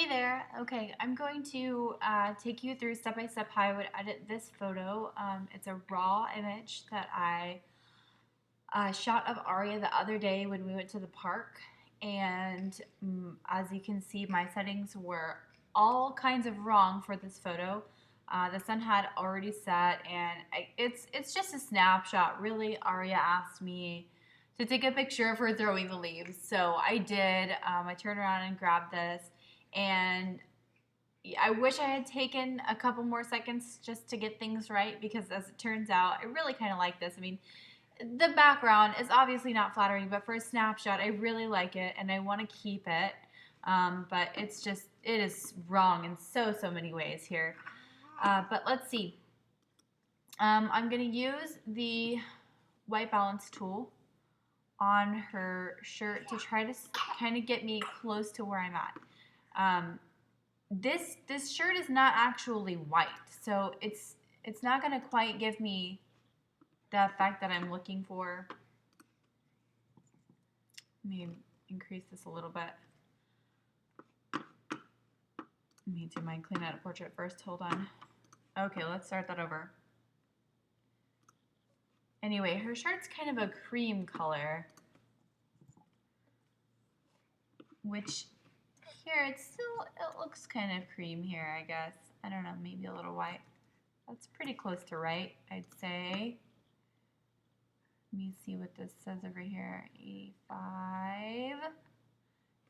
Hey there. Okay, I'm going to take you through step by step how I would edit this photo. It's a raw image that I shot of Aria the other day when we went to the park. And as you can see, my settings were all kinds of wrong for this photo. The sun had already set, and it's just a snapshot. Really, Aria asked me to take a picture of her throwing the leaves, so I did. I turned around and grabbed this, and I wish I had taken a couple more seconds just to get things right, because as it turns out, I really kind of like this. I mean, the background is obviously not flattering, but for a snapshot, I really like it and I want to keep it. But it's just, it is wrong in so many ways here. But let's see. I'm going to use the white balance tool on her shirt to try to kind of get me close to where I'm at. This shirt is not actually white, so it's not going to quite give me the effect that I'm looking for. Let me increase this a little bit. Let me do my clean edit portrait first. Hold on. Okay, let's start that over. Anyway, her shirt's kind of a cream color, which here it looks kind of cream here, I guess. I don't know, maybe a little white. That's pretty close to right, I'd say. Let me see what this says over here. 85,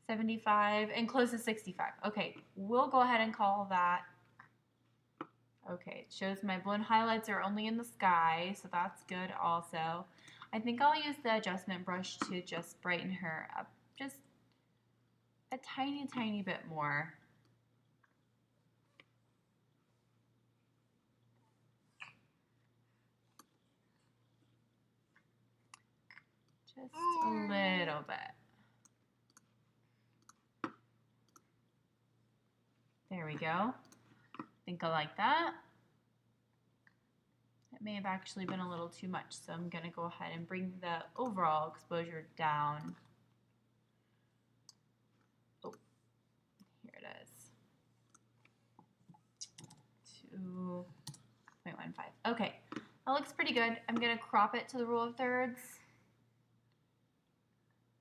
75, and close to 65. Okay, we'll go ahead and call that. Okay, it shows my blend highlights are only in the sky, so that's good also. I think I'll use the adjustment brush to just brighten her up just a tiny bit more. Just a little bit. There we go. I think I like that. It may have actually been a little too much, so I'm going to go ahead and bring the overall exposure down. Oh, here it is. 2.15. Okay, that looks pretty good. I'm going to crop it to the rule of thirds.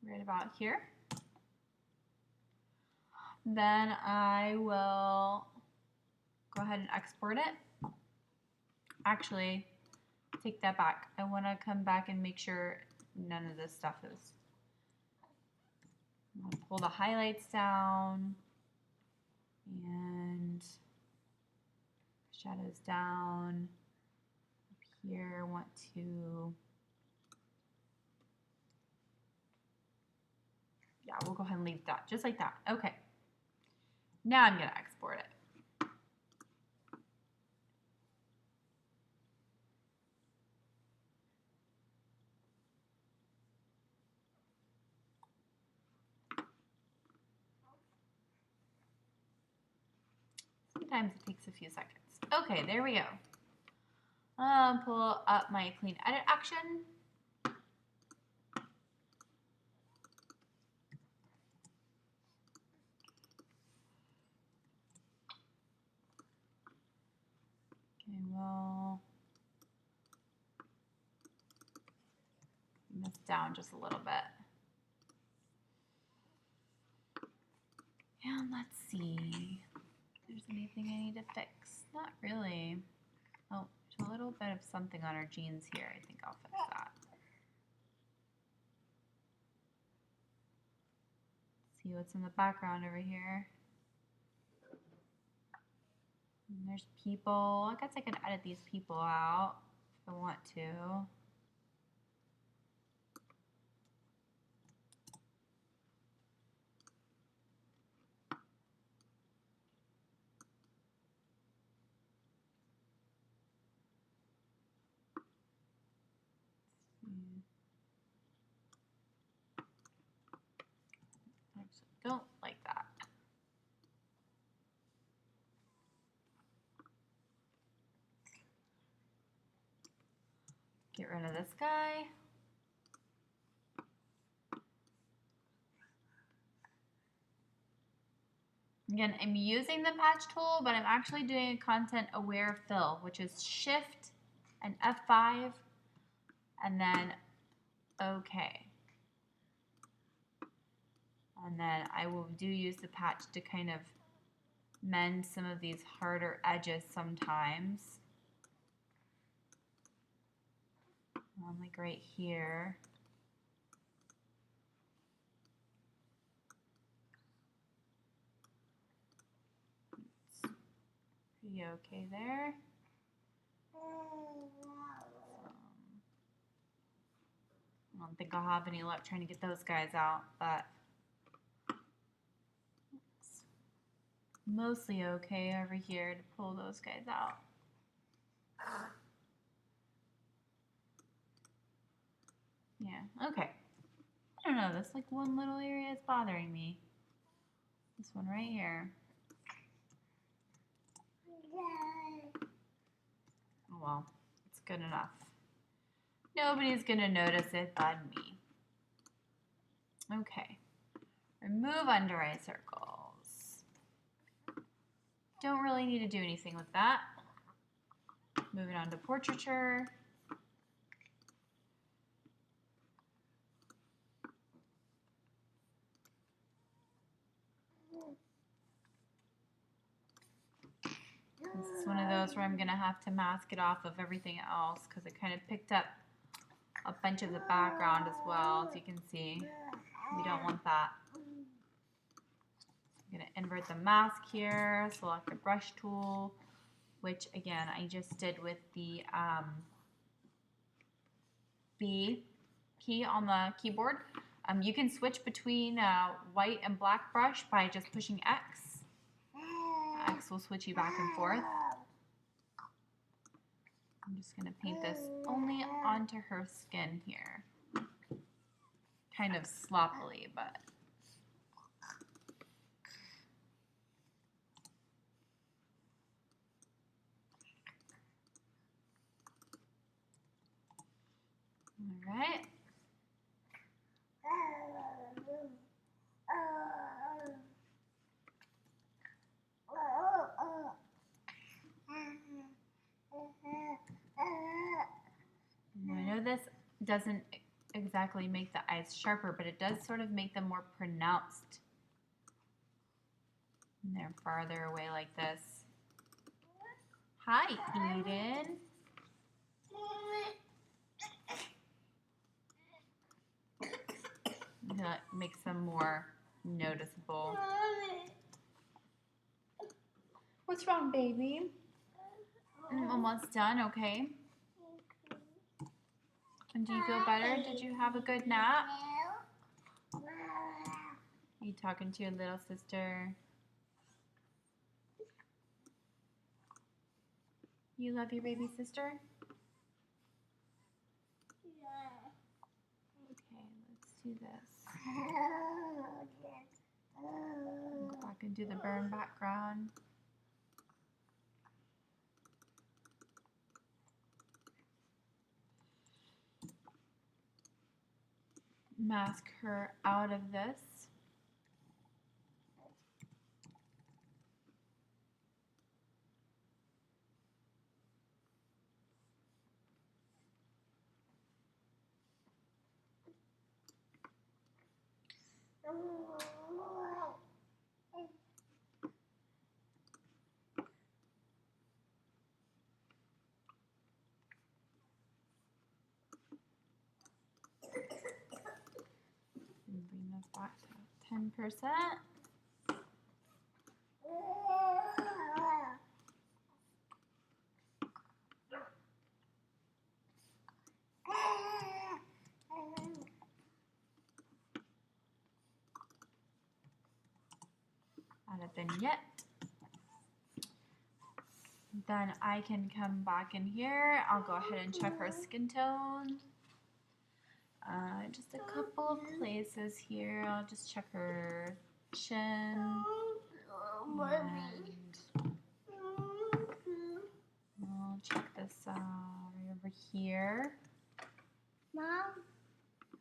Right about here. Then I will go ahead and export it. Actually, take that back. I want to come back and make sure none of this stuff is. I'm going to pull the highlights down and shadows down. Up here, I want to. Yeah, we'll go ahead and leave that just like that. Okay. Now I'm going to export it. Sometimes it takes a few seconds. Okay, there we go. Pull up my clean edit action. Okay, well, bring this down just a little bit. And let's see if there's anything I need to fix. Not really. Oh, there's a little bit of something on her jeans here. I think I'll fix that. See what's in the background over here. And there's people. I guess I could edit these people out if I want to. I don't like that. Get rid of this guy. Again, I'm using the patch tool, but I'm actually doing a content aware fill, which is Shift and F5 and then OK. And then I will use the patch to kind of mend some of these harder edges sometimes. Like right here. It's pretty okay there. I don't think I'll have any luck trying to get those guys out, but it's mostly okay over here to pull those guys out. Yeah, okay. I don't know, this like one little area is bothering me. This one right here. Oh well, it's good enough. Nobody's gonna notice it but me. Okay. Remove under eye circles. Don't really need to do anything with that. Moving on to portraiture. This is one of those where I'm going to have to mask it off of everything else because it kind of picked up a bunch of the background as well, as you can see. We don't want that. I'm going to invert the mask here, select the brush tool, which again I just did with the B key on the keyboard. You can switch between white and black brush by just pushing X. X will switch you back and forth. I'm just going to paint this only onto her skin here. Kind of sloppily, but... All right. I know this doesn't exactly make the eyes sharper, but it does sort of make them more pronounced. And they're farther away like this. Hi, Eden. That makes them more noticeable. What's wrong, baby? Almost done, okay. And do you feel better? Did you have a good nap? Are you talking to your little sister? You love your baby sister? Okay, let's do this. Go back and do the burn background. Mask her out of this. Bring this back to 10%. Not done yet. Then I can come back in here. I'll go ahead and check her skin tone. Just a couple of places here. I'll just check her chin. And I'll check this right over here. Mom,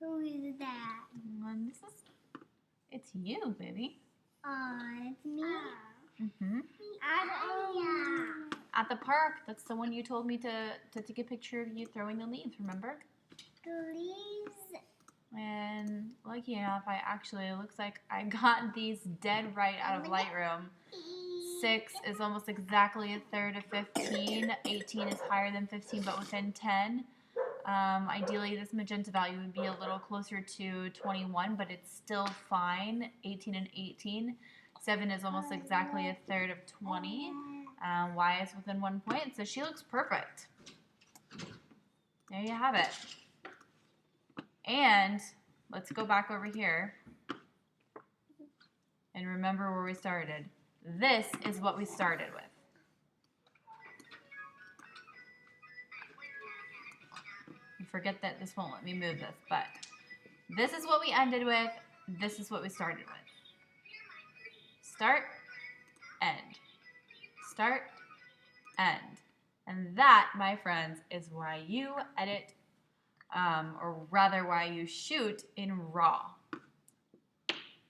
who is that? And this is, it's you, baby. It's me. Mm-hmm. Area. At the park. That's the one you told me to take a picture of you throwing the leaves, remember? The leaves. And lucky enough, it looks like I got these dead right out of Lightroom. 6 is almost exactly a third of 15. 18 is higher than 15, but within 10. Ideally, this magenta value would be a little closer to 21, but it's still fine. 18 and 18. 7 is almost exactly a third of 20. Y is within 1 point, so she looks perfect. There you have it. And let's go back over here and remember where we started. This is what we started with. I forget that this won't let me move this, but this is what we ended with. This is what we started with. Start, end. Start, end. And that, my friends, is why you edit, or rather why you shoot in RAW.